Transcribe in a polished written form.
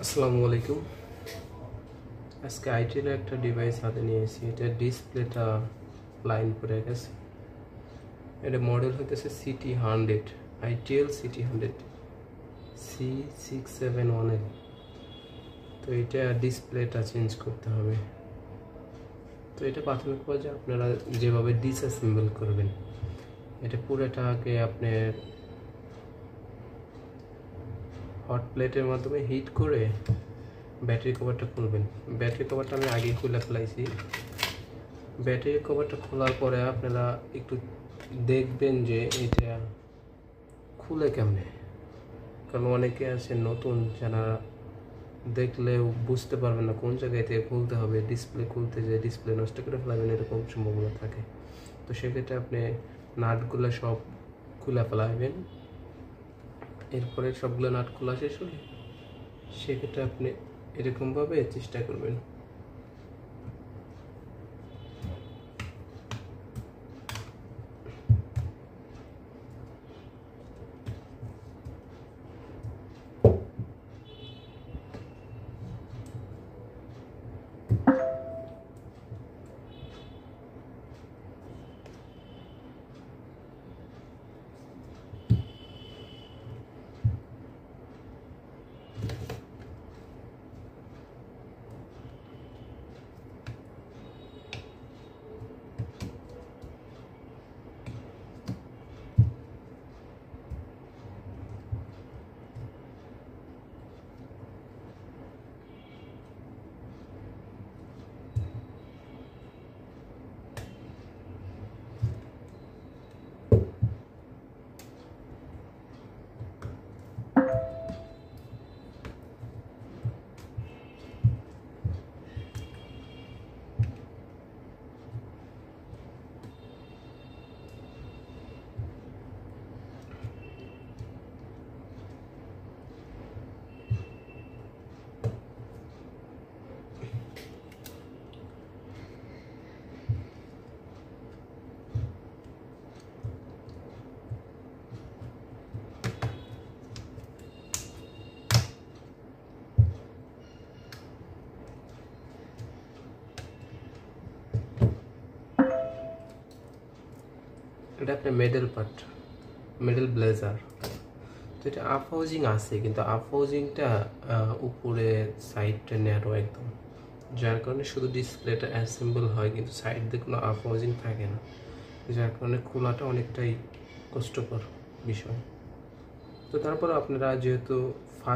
আসসালামু আলাইকুম। আজকে আইটেল একটা ডিভাইস হাতে নিয়েছি। এটা ডিসপ্লেটা লাইন পড়ে গেছে। এটা মডেল হইতেছে CT100, আইটেল CT100 C671L। তো এটা ডিসপ্লেটা চেঞ্জ করতে হবে। তো এটা প্রাথমিক পর্যায়ে আপনারা যেভাবে ডিসঅ্যাসেম্বল করবেন, এটা পুরোটাকে আপনার হট প্লেটের মাধ্যমে হিট করে ব্যাটারি কভারটা খুলবেন। ব্যাটারি কভারটা আমি আগেই খুলে ফেলাইছি। ব্যাটারি কভারটা খোলার পরে আপনারা একটু দেখবেন যে এটা খুলে কেমনে, কারণ অনেকে আছে নতুন, যারা দেখলেও বুঝতে পারবেন না কোন জায়গায় থেকে খুলতে হবে। ডিসপ্লে খুলতে যে ডিসপ্লে নষ্ট করে ফেলাবেন এরকম সম্ভাবনা থাকে। তো সেক্ষেত্রে আপনি নাটগুলো সব খুলে ফেলাবেন। এরপরে সবগুলো নাট খোলা শেষ হলে সেক্ষেত্রে আপনি এরকমভাবে চেষ্টা করবেন। এটা আপনার মিডল পার্ট, মিডল ব্লেজার। তো এটা আপ হাউজিং আছে, কিন্তু আপ হাউজিংটা উপরে সাইডটা ন্যারো একদম, যার কারণে শুধু ডিসপ্লেটা অ্যাসেম্বল হয়, কিন্তু সাইড দিয়ে কোনো আপ হাউজিং থাকে না, যার কারণে খোলাটা অনেকটাই কষ্টকর বিষয়। তো তারপর আপনারা যেহেতু